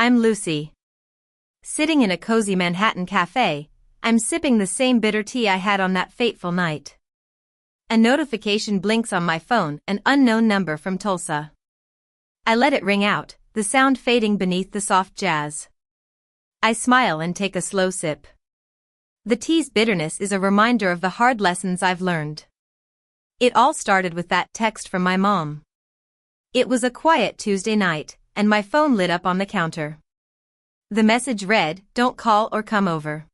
I'm Lucy. Sitting in a cozy Manhattan cafe, I'm sipping the same bitter tea I had on that fateful night. A notification blinks on my phone, an unknown number from Tulsa. I let it ring out, the sound fading beneath the soft jazz. I smile and take a slow sip. The tea's bitterness is a reminder of the hard lessons I've learned. It all started with that text from my mom. It was a quiet Tuesday night, and my phone lit up on the counter. The message read, "Don't call or come over.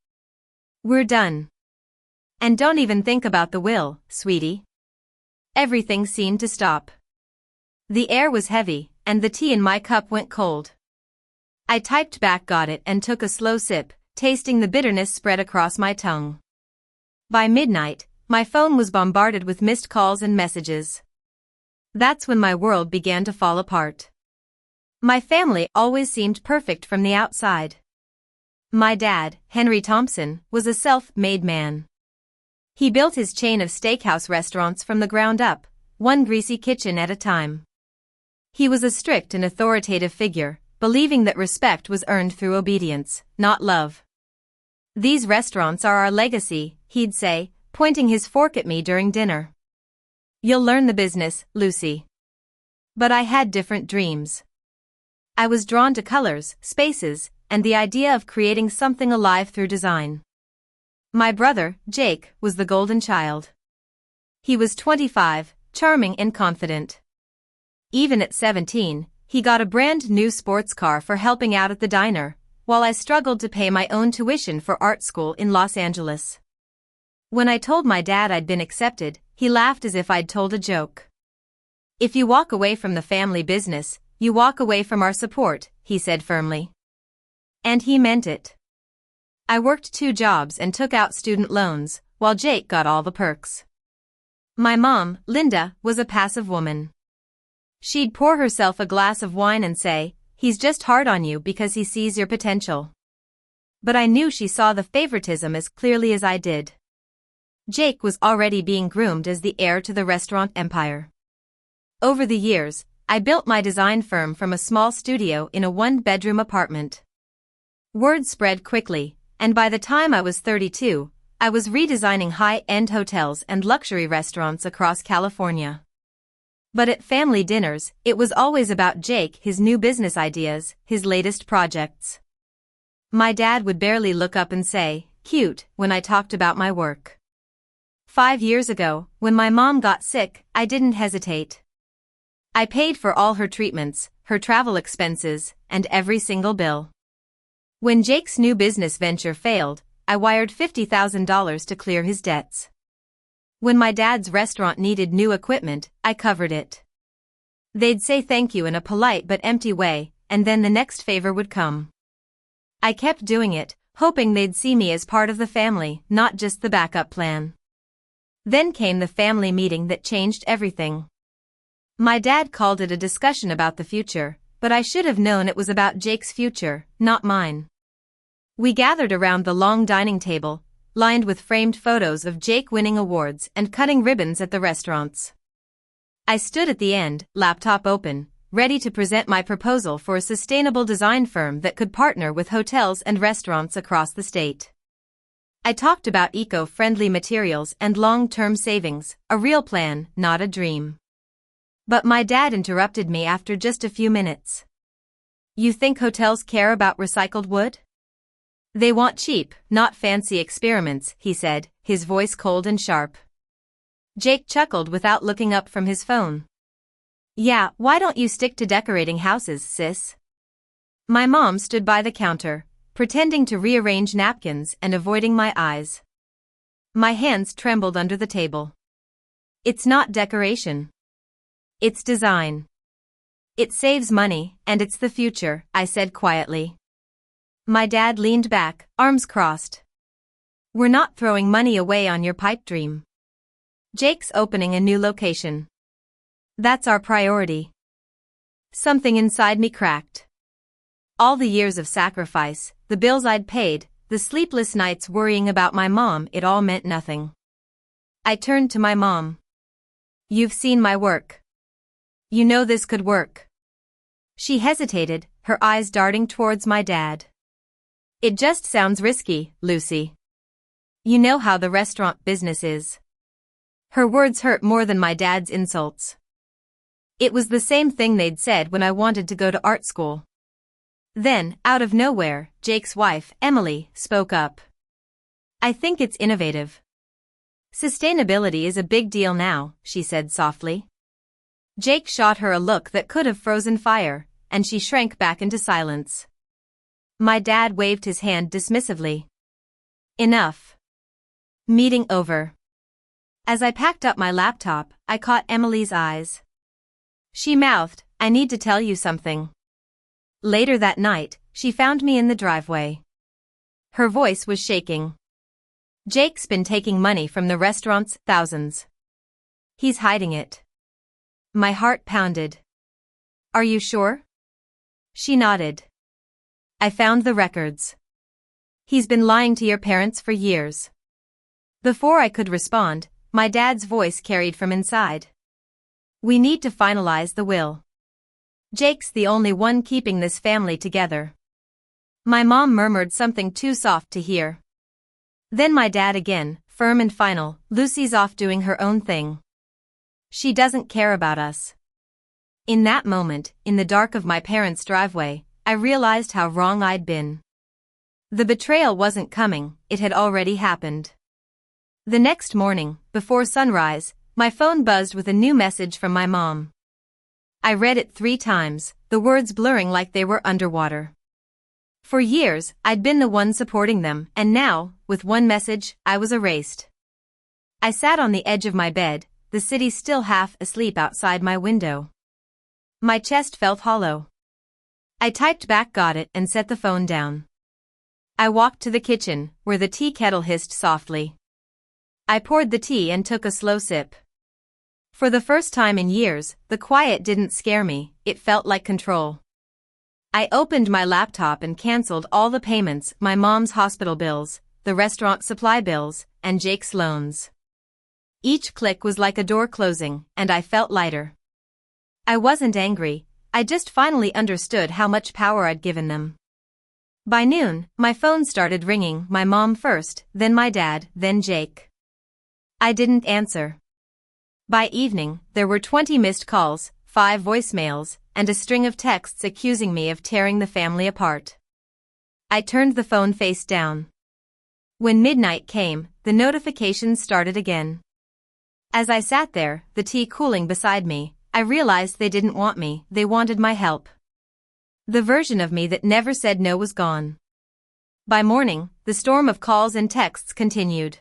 We're done. And don't even think about the will, sweetie." Everything seemed to stop. The air was heavy, and the tea in my cup went cold. I typed back "got it" and took a slow sip, tasting the bitterness spread across my tongue. By midnight, my phone was bombarded with missed calls and messages. That's when my world began to fall apart. My family always seemed perfect from the outside. My dad, Henry Thompson, was a self-made man. He built his chain of steakhouse restaurants from the ground up, one greasy kitchen at a time. He was a strict and authoritative figure, believing that respect was earned through obedience, not love. "These restaurants are our legacy," he'd say, pointing his fork at me during dinner. "You'll learn the business, Lucy." But I had different dreams. I was drawn to colors, spaces, and the idea of creating something alive through design. My brother, Jake, was the golden child. He was 25, charming and confident. Even at 17, he got a brand new sports car for helping out at the diner, while I struggled to pay my own tuition for art school in Los Angeles. When I told my dad I'd been accepted, he laughed as if I'd told a joke. "If you walk away from the family business, you walk away from our support," he said firmly. And he meant it. I worked 2 jobs and took out student loans, while Jake got all the perks. My mom, Linda, was a passive woman. She'd pour herself a glass of wine and say, "He's just hard on you because he sees your potential." But I knew she saw the favoritism as clearly as I did. Jake was already being groomed as the heir to the restaurant empire. Over the years, I built my design firm from a small studio in a 1-bedroom apartment. Word spread quickly, and by the time I was 32, I was redesigning high-end hotels and luxury restaurants across California. But at family dinners, it was always about Jake, his new business ideas, his latest projects. My dad would barely look up and say, "Cute," when I talked about my work. 5 years ago, when my mom got sick, I didn't hesitate. I paid for all her treatments, her travel expenses, and every single bill. When Jake's new business venture failed, I wired $50,000 to clear his debts. When my dad's restaurant needed new equipment, I covered it. They'd say thank you in a polite but empty way, and then the next favor would come. I kept doing it, hoping they'd see me as part of the family, not just the backup plan. Then came the family meeting that changed everything. My dad called it a discussion about the future, but I should have known it was about Jake's future, not mine. We gathered around the long dining table, lined with framed photos of Jake winning awards and cutting ribbons at the restaurants. I stood at the end, laptop open, ready to present my proposal for a sustainable design firm that could partner with hotels and restaurants across the state. I talked about eco-friendly materials and long-term savings, a real plan, not a dream. But my dad interrupted me after just a few minutes. "You think hotels care about recycled wood? They want cheap, not fancy experiments," he said, his voice cold and sharp. Jake chuckled without looking up from his phone. "Yeah, why don't you stick to decorating houses, sis?" My mom stood by the counter, pretending to rearrange napkins and avoiding my eyes. My hands trembled under the table. "It's not decoration. It's design. It saves money, and it's the future," I said quietly. My dad leaned back, arms crossed. "We're not throwing money away on your pipe dream. Jake's opening a new location. That's our priority." Something inside me cracked. All the years of sacrifice, the bills I'd paid, the sleepless nights worrying about my mom, it all meant nothing. I turned to my mom. "You've seen my work. You know this could work." She hesitated, her eyes darting towards my dad. It just sounds risky, Lucy. You know how the restaurant business is. Her words hurt more than my dad's insults. It was the same thing they'd said when I wanted to go to art school. Then, out of nowhere, Jake's wife, Emily, spoke up. I think it's innovative. Sustainability is a big deal now, she said softly. Jake shot her a look that could have frozen fire, and she shrank back into silence. My dad waved his hand dismissively. Enough. Meeting over. As I packed up my laptop, I caught Emily's eyes. She mouthed, I need to tell you something. Later that night, she found me in the driveway. Her voice was shaking. Jake's been taking money from the restaurants, thousands. He's hiding it. My heart pounded. Are you sure? She nodded. I found the records. He's been lying to your parents for years. Before I could respond, my dad's voice carried from inside. We need to finalize the will. Jake's the only one keeping this family together. My mom murmured something too soft to hear. Then my dad again, firm and final, Lucy's off doing her own thing. She doesn't care about us. In that moment, in the dark of my parents' driveway, I realized how wrong I'd been. The betrayal wasn't coming, it had already happened. The next morning, before sunrise, my phone buzzed with a new message from my mom. I read it 3 times, the words blurring like they were underwater. For years, I'd been the one supporting them, and now, with one message, I was erased. I sat on the edge of my bed, the city still half asleep outside my window. My chest felt hollow. I typed back got it and set the phone down. I walked to the kitchen, where the tea kettle hissed softly. I poured the tea and took a slow sip. For the first time in years, the quiet didn't scare me, it felt like control. I opened my laptop and canceled all the payments, my mom's hospital bills, the restaurant supply bills, and Jake's loans. Each click was like a door closing, and I felt lighter. I wasn't angry, I just finally understood how much power I'd given them. By noon, my phone started ringing, my mom first, then my dad, then Jake. I didn't answer. By evening, there were 20 missed calls, 5 voicemails, and a string of texts accusing me of tearing the family apart. I turned the phone face down. When midnight came, the notifications started again. As I sat there, the tea cooling beside me, I realized they didn't want me, they wanted my help. The version of me that never said no was gone. By morning, the storm of calls and texts continued.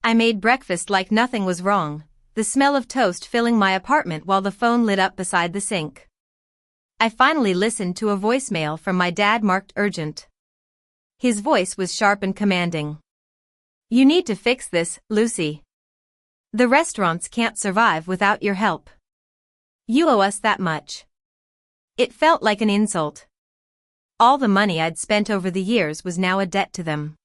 I made breakfast like nothing was wrong, the smell of toast filling my apartment while the phone lit up beside the sink. I finally listened to a voicemail from my dad marked urgent. His voice was sharp and commanding. You need to fix this, Lucy. The restaurants can't survive without your help. You owe us that much. It felt like an insult. All the money I'd spent over the years was now a debt to them.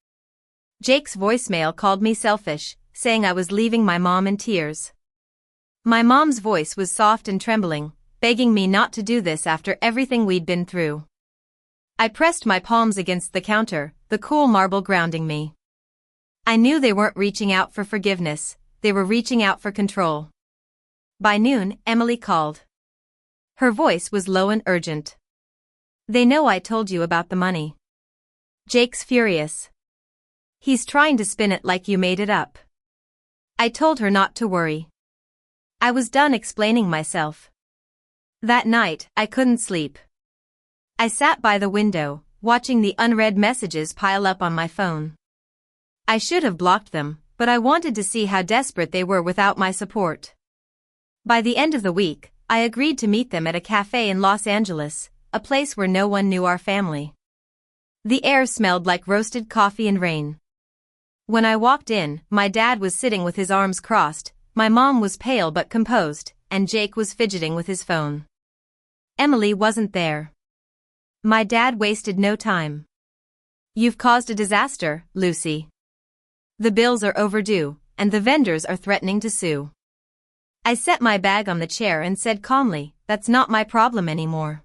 Jake's voicemail called me selfish, saying I was leaving my mom in tears. My mom's voice was soft and trembling, begging me not to do this after everything we'd been through. I pressed my palms against the counter, the cool marble grounding me. I knew they weren't reaching out for forgiveness, they were reaching out for control. By noon, Emily called. Her voice was low and urgent. They know I told you about the money. Jake's furious. He's trying to spin it like you made it up. I told her not to worry. I was done explaining myself. That night, I couldn't sleep. I sat by the window, watching the unread messages pile up on my phone. I should have blocked them, but I wanted to see how desperate they were without my support. By the end of the week, I agreed to meet them at a cafe in Los Angeles, a place where no one knew our family. The air smelled like roasted coffee and rain. When I walked in, my dad was sitting with his arms crossed, my mom was pale but composed, and Jake was fidgeting with his phone. Emily wasn't there. My dad wasted no time. You've caused a disaster, Lucy. The bills are overdue, and the vendors are threatening to sue. I set my bag on the chair and said calmly, that's not my problem anymore.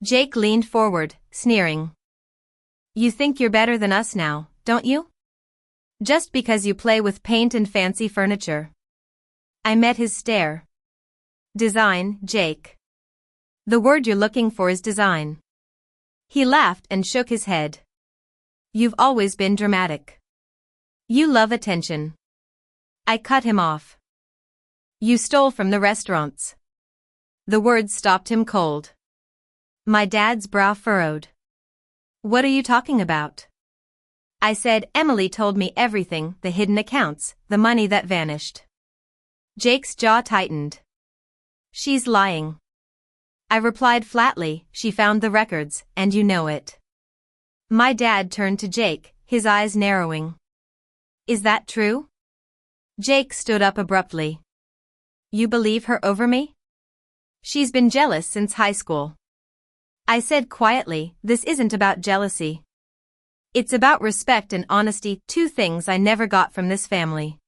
Jake leaned forward, sneering. You think you're better than us now, don't you? Just because you play with paint and fancy furniture. I met his stare. Design, Jake. The word you're looking for is design. He laughed and shook his head. You've always been dramatic. You love attention. I cut him off. You stole from the restaurants. The words stopped him cold. My dad's brow furrowed. What are you talking about? I said. Emily told me everything, the hidden accounts, the money that vanished. Jake's jaw tightened. She's lying. I replied flatly, she found the records, and you know it. My dad turned to Jake, his eyes narrowing. Is that true? Jake stood up abruptly. You believe her over me? She's been jealous since high school. I said quietly, this isn't about jealousy. It's about respect and honesty, two things I never got from this family.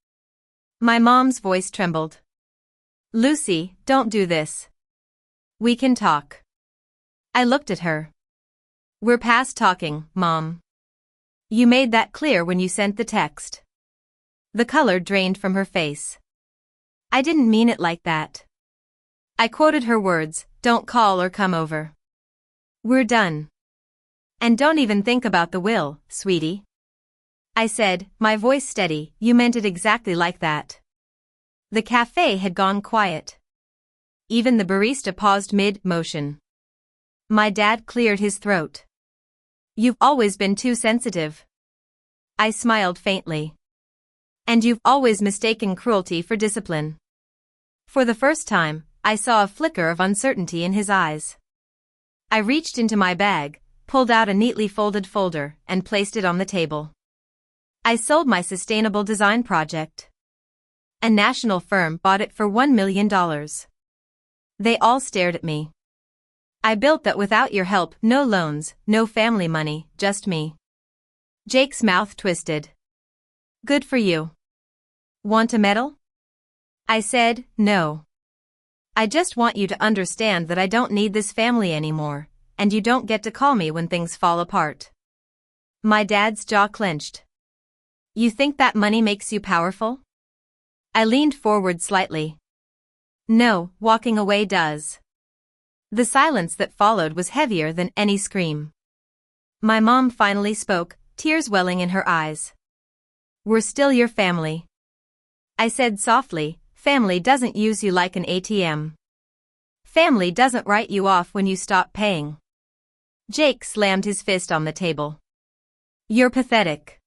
My mom's voice trembled. Lucy, don't do this. We can talk. I looked at her. We're past talking, Mom. You made that clear when you sent the text. The color drained from her face. I didn't mean it like that. I quoted her words, don't call or come over. We're done. And don't even think about the will, sweetie. I said, my voice steady, you meant it exactly like that. The cafe had gone quiet. Even the barista paused mid-motion. My dad cleared his throat. You've always been too sensitive. I smiled faintly. And you've always mistaken cruelty for discipline. For the first time, I saw a flicker of uncertainty in his eyes. I reached into my bag, pulled out a neatly folded folder, and placed it on the table. I sold my sustainable design project. A national firm bought it for $1 million. They all stared at me. I built that without your help, no loans, no family money, just me. Jake's mouth twisted. Good for you. Want a medal? I said, no. I just want you to understand that I don't need this family anymore, and you don't get to call me when things fall apart. My dad's jaw clenched. You think that money makes you powerful? I leaned forward slightly. No, walking away does. The silence that followed was heavier than any scream. My mom finally spoke, tears welling in her eyes. We're still your family. I said softly, family doesn't use you like an ATM. Family doesn't write you off when you stop paying. Jake slammed his fist on the table. You're pathetic.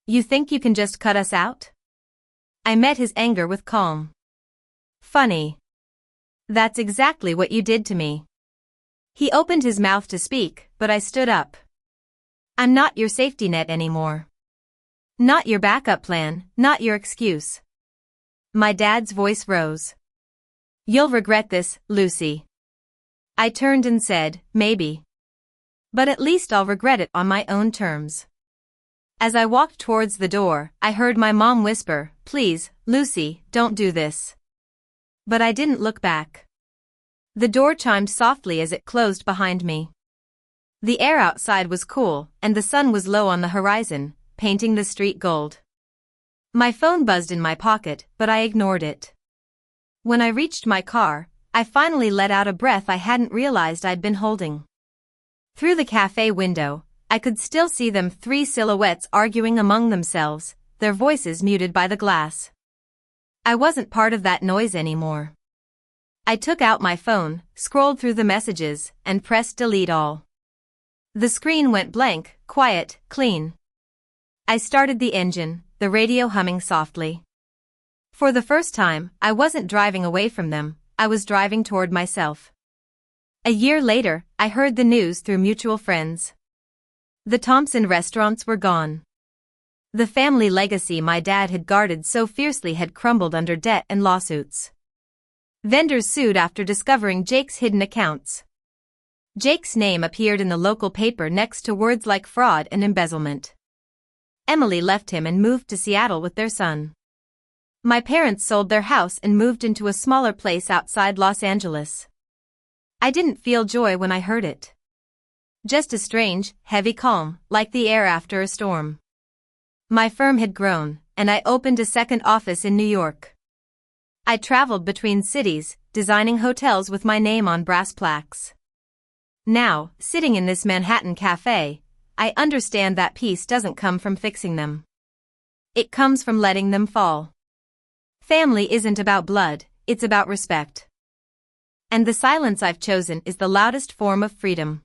You think you can just cut us out? I met his anger with calm. Funny. That's exactly what you did to me. He opened his mouth to speak, but I stood up. I'm not your safety net anymore. Not your backup plan, not your excuse. My dad's voice rose. You'll regret this, Lucy. I turned and said, maybe. But at least I'll regret it on my own terms. As I walked towards the door, I heard my mom whisper, please, Lucy, don't do this. But I didn't look back. The door chimed softly as it closed behind me. The air outside was cool, and the sun was low on the horizon, painting the street gold. My phone buzzed in my pocket, but I ignored it. When I reached my car, I finally let out a breath I hadn't realized I'd been holding. Through the cafe window, I could still see them, three silhouettes arguing among themselves, their voices muted by the glass. I wasn't part of that noise anymore. I took out my phone, scrolled through the messages, and pressed delete all. The screen went blank, quiet, clean. I started the engine, the radio humming softly. For the first time, I wasn't driving away from them, I was driving toward myself. A year later, I heard the news through mutual friends. The Thompson restaurants were gone. The family legacy my dad had guarded so fiercely had crumbled under debt and lawsuits. Vendors sued after discovering Jake's hidden accounts. Jake's name appeared in the local paper next to words like fraud and embezzlement. Emily left him and moved to Seattle with their son. My parents sold their house and moved into a smaller place outside Los Angeles. I didn't feel joy when I heard it. Just a strange, heavy calm, like the air after a storm. My firm had grown, and I opened a second office in New York. I traveled between cities, designing hotels with my name on brass plaques. Now, sitting in this Manhattan cafe, I understand that peace doesn't come from fixing them. It comes from letting them fall. Family isn't about blood, it's about respect. And the silence I've chosen is the loudest form of freedom.